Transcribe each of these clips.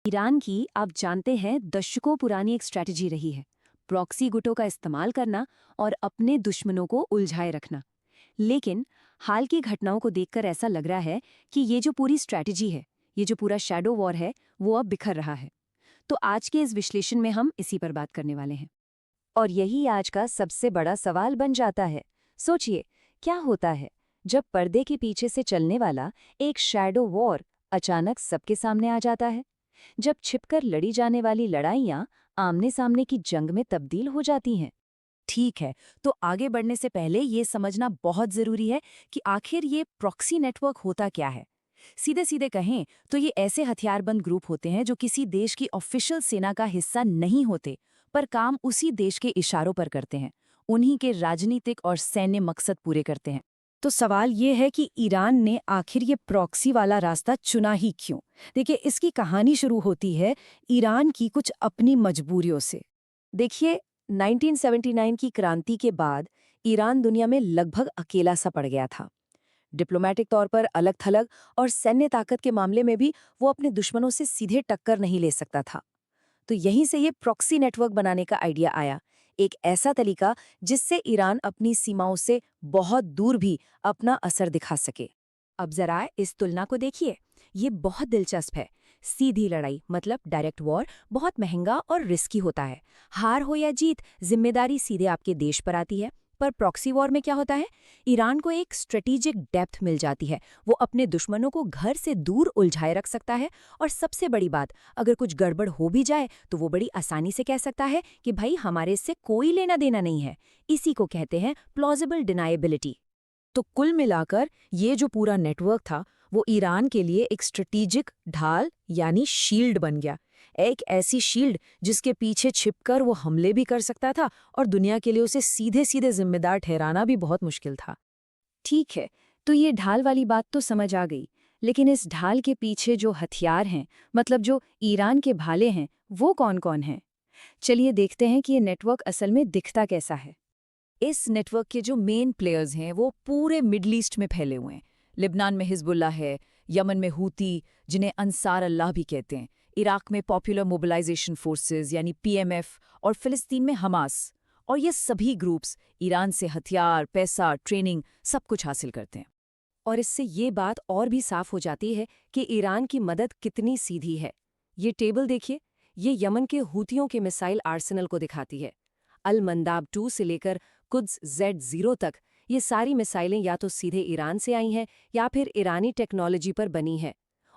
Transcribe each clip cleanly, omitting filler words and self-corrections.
Iran की आप जानते हैं दशकों पुरानी एक स्ट्रैटेजी रही है, प्रॉक्सी गुटों का इस्तेमाल करना और अपने दुश्मनों को उलझाए रखना। लेकिन हाल की घटनाओं को देखकर ऐसा लग रहा है कि ये जो पूरी स्ट्रैटेजी है, ये जो पूरा शैडो वॉर है, वो अब बिखर रहा है। तो आज के इस विश्लेषण में हम इसी पर बात करने वाले हैं। और यही आज का सबसे बड़ा सवाल बन जाता है। सोचिए, क्या होता है जब पर्दे के पीछे से चलने वाला एक शैडो वॉर अचानक सबके सामने आ जाता है? जब छिपकर लड़ी जाने वाली लड़ाइयाँ आमने सामने की जंग में तब्दील हो जाती हैं। ठीक है, तो आगे बढ़ने से पहले ये समझना बहुत जरूरी है कि आखिर ये प्रॉक्सी नेटवर्क होता क्या है। सीधे सीधे कहें तो ये ऐसे हथियारबंद ग्रुप होते हैं जो किसी देश की ऑफिशियल सेना का हिस्सा नहीं होते, पर काम उसी देश के इशारों पर करते हैं, उन्हीं के राजनीतिक और सैन्य मकसद पूरे करते हैं। तो सवाल ये है कि ईरान ने आखिर ये प्रॉक्सी वाला रास्ता चुना ही क्यों? देखिए, इसकी कहानी शुरू होती है ईरान की कुछ अपनी मजबूरियों से। देखिए, 1979 की क्रांति के बाद ईरान दुनिया में लगभग अकेला सा पड़ गया था। डिप्लोमैटिक तौर पर अलग-थलग और सैन्य ताकत के मामले में भी वो अपने दुश्मनों से सीधे टक्कर नहीं ले सकता था। तो यहीं से ये प्रॉक्सी नेटवर्क बनाने का आइडिया आया, एक ऐसा तरीका जिससे ईरान अपनी सीमाओं से बहुत दूर भी अपना असर दिखा सके। अब जरा इस तुलना को देखिए, ये बहुत दिलचस्प है। सीधी लड़ाई मतलब डायरेक्ट वॉर बहुत महंगा और रिस्की होता है। हार हो या जीत, जिम्मेदारी सीधे आपके देश पर आती है। पर प्रॉक्सी वॉर में क्या होता है? ईरान को एक स्ट्रेटेजिक डेप्थ मिल जाती है। वो अपने दुश्मनों को घर से दूर उलझाए रख सकता है। और सबसे बड़ी बात, अगर कुछ गड़बड़ हो भी जाए तो वो बड़ी आसानी से कह सकता है कि भाई हमारे इससे कोई लेना देना नहीं है। इसी को कहते हैं प्लॉजिबल डिनाएबिलिटी। तो कुल मिलाकर ये जो पूरा नेटवर्क था, वो ईरान के लिए एक स्ट्रेटेजिक ढाल यानी शील्ड बन गया। एक ऐसी शील्ड जिसके पीछे छिपकर वो हमले भी कर सकता था और दुनिया के लिए उसे सीधे सीधे जिम्मेदार ठहराना भी बहुत मुश्किल था। ठीक है, तो ये ढाल वाली बात तो समझ आ गई। लेकिन इस ढाल के पीछे जो हथियार हैं, मतलब जो ईरान के भाले हैं, वो कौन-कौन हैं? चलिए देखते हैं कि ये नेटवर्क असल में दिखता कैसा है। इस नेटवर्क के जो मेन प्लेयर्स हैं वो पूरे मिडल ईस्ट में फैले हुए हैं। लिबनान में हिजबुल्लाह है, यमन में हूती जिन्हें अंसार अल्लाह भी कहते हैं, इराक में पॉपुलर मोबिलाइजेशन फोर्सेस यानी पीएमएफ और फिलिस्तीन में हमास। और ये सभी ग्रुप्स ईरान से हथियार, पैसा, ट्रेनिंग सब कुछ हासिल करते हैं। और इससे ये बात और भी साफ हो जाती है कि ईरान की मदद कितनी सीधी है। ये टेबल देखिए, ये यमन के हूतियों के मिसाइल आर्सेनल को दिखाती है। अल मंदाब 2 से लेकर कुद्स Z0 तक ये सारी मिसाइलें या तो सीधे ईरान से आई हैं या फिर ईरानी टेक्नोलॉजी पर बनी हैं।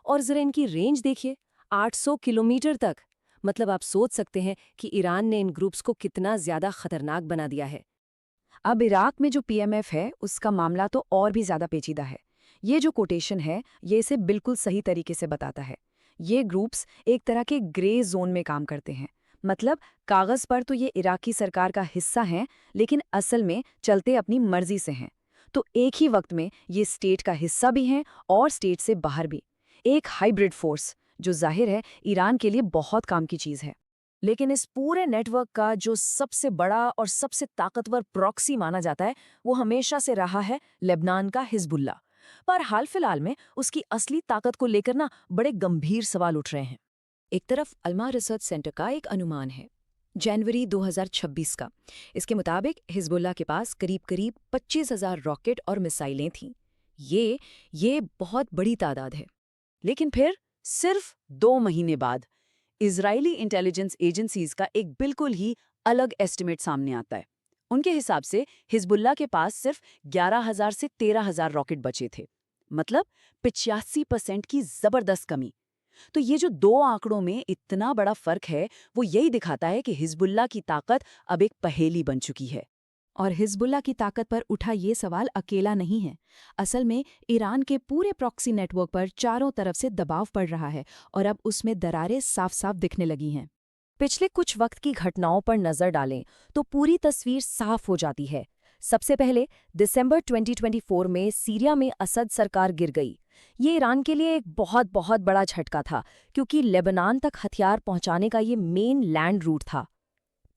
और जरा इनकी रेंज देखिए, 800 किलोमीटर तक। मतलब आप सोच सकते हैं कि ईरान ने इन ग्रुप्स को कितना ज्यादा खतरनाक बना दिया है। अब इराक में जो पीएमएफ है, उसका मामला तो और भी ज्यादा पेचीदा है। ये जो कोटेशन है, ये इसे बिल्कुल सही तरीके से बताता है। ये ग्रुप्स एक तरह के ग्रे जोन में काम करते हैं। मतलब कागज पर तो ये इराकी सरकार का हिस्सा हैं, लेकिन असल में चलते अपनी मर्जी से हैं। तो एक ही वक्त में ये स्टेट का हिस्सा भी हैं और स्टेट से बाहर भी। एक हाइब्रिड फोर्स, जो जाहिर है ईरान के लिए बहुत काम की चीज है। लेकिन इस पूरे नेटवर्क का जो सबसे बड़ा और सबसे ताकतवर प्रॉक्सी माना जाता है, वो हमेशा से रहा है लेबनान का हिजबुल्लाह। पर हाल फिलहाल में उसकी असली ताकत को लेकर ना बड़े गंभीर सवाल उठ रहे हैं। एक तरफ अल्मा रिसर्च सेंटर का एक अनुमान है, जनवरी 2026 का। इसके मुताबिक हिजबुल्लाह के पास करीब-करीब 25,000 रॉकेट और मिसाइलें थीं। ये बहुत बड़ी तादाद है। लेकिन फिर सिर्फ 2 महीने बाद इजरायली इंटेलिजेंस एजेंसीज का एक बिल्कुल ही अलग एस्टिमेट सामने आता है। उनके हिसाब से हिजबुल्लाह के पास सिर्फ 11,000 से 13,000 रॉकेट बचे थे। मतलब 85% की जबरदस्त कमी। तो ये जो 2 आंकड़ों में इतना बड़ा फर्क है, वो यही दिखाता है कि हिजबुल्लाह की ताकत अब एक पहेली बन चुकी है। और हिजबुल्लाह की ताकत पर उठा ये सवाल अकेला नहीं है। असल में ईरान के पूरे प्रॉक्सी नेटवर्क पर चारों तरफ से दबाव पड़ रहा है और अब उसमें दरारें साफ-साफ दिखने लगी हैं। पिछले कुछ वक्त की घटनाओं पर नजर डालें तो पूरी तस्वीर साफ हो जाती है। सबसे पहले दिसंबर 2024 में सीरिया में असद सरकार गिर गई। ये ईरान के लिए एक बहुत बहुत बड़ा झटका था, क्योंकि लेबनान तक हथियार पहुंचाने का ये मेन लैंड रूट था।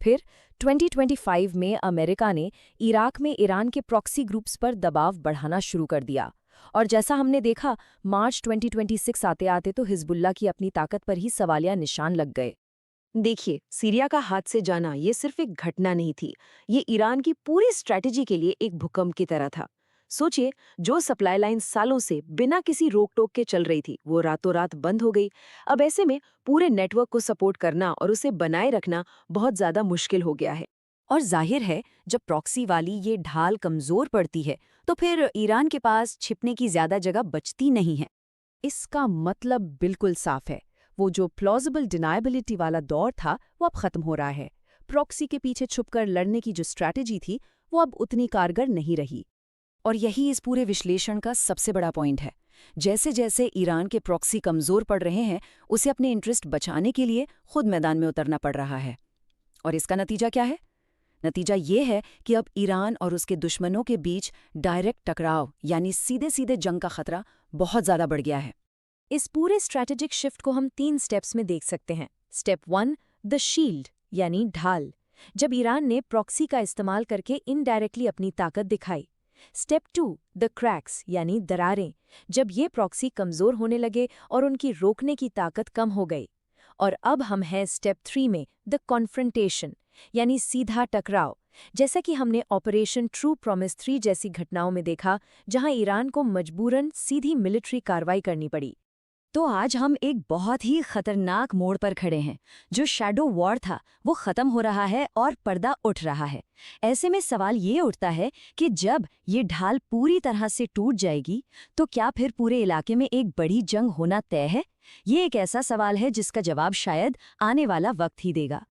फिर 2025 में अमेरिका ने इराक में ईरान के प्रॉक्सी ग्रुप्स पर दबाव बढ़ाना शुरू कर दिया। और जैसा हमने देखा, मार्च 2026 आते-आते तो हिजबुल्लाह की अपनी ताकत पर ही सवालिया निशान लग गए। देखिए, सीरिया का हाथ से जाना ये सिर्फ एक घटना नहीं थी, ये ईरान की पूरी स्ट्रैटेजी के लिए एक भूकंप की तरह था। सोचिए, जो सप्लाई लाइन सालों से बिना किसी रोक टोक के चल रही थी, वो रातों रात बंद हो गई। अब ऐसे में पूरे नेटवर्क को सपोर्ट करना और उसे बनाए रखना बहुत ज्यादा मुश्किल हो गया है। और जाहिर है, जब प्रॉक्सी वाली ये ढाल कमजोर पड़ती है, तो फिर ईरान के पास छिपने की ज्यादा जगह बचती नहीं है। इसका मतलब बिल्कुल साफ है, वो जो प्लॉजिबल डिनायबिलिटी वाला दौर था, वो अब खत्म हो रहा है। प्रॉक्सी के पीछे छुपकर लड़ने की जो स्ट्रैटेजी थी, वो अब उतनी कारगर नहीं रही। और यही इस पूरे विश्लेषण का सबसे बड़ा पॉइंट है। जैसे जैसे ईरान के प्रॉक्सी कमजोर पड़ रहे हैं, उसे अपने इंटरेस्ट बचाने के लिए खुद मैदान में उतरना पड़ रहा है। और इसका नतीजा क्या है? नतीजा ये है कि अब ईरान और उसके दुश्मनों के बीच डायरेक्ट टकराव यानी सीधे सीधे जंग का खतरा बहुत ज़्यादा बढ़ गया है। इस पूरे स्ट्रैटेजिक शिफ्ट को हम 3 स्टेप्स में देख सकते हैं। स्टेप 1, द शील्ड यानी ढाल, जब ईरान ने प्रॉक्सी का इस्तेमाल करके इनडायरेक्टली अपनी ताकत दिखाई। स्टेप 2, द क्रैक्स यानी दरारें, जब ये प्रॉक्सी कमज़ोर होने लगे और उनकी रोकने की ताकत कम हो गई। और अब हम हैं स्टेप 3 में, द कॉन्फ्रंटेशन यानी सीधा टकराव, जैसा कि हमने ऑपरेशन ट्रू प्रॉमिस 3 जैसी घटनाओं में देखा, जहां ईरान को मजबूरन सीधी मिलिट्री कार्रवाई करनी पड़ी। तो आज हम एक बहुत ही खतरनाक मोड़ पर खड़े हैं। जो शैडो वॉर था वो खत्म हो रहा है और पर्दा उठ रहा है। ऐसे में सवाल ये उठता है कि जब ये ढाल पूरी तरह से टूट जाएगी, तो क्या फिर पूरे इलाके में एक बड़ी जंग होना तय है? ये एक ऐसा सवाल है जिसका जवाब शायद आने वाला वक्त ही देगा।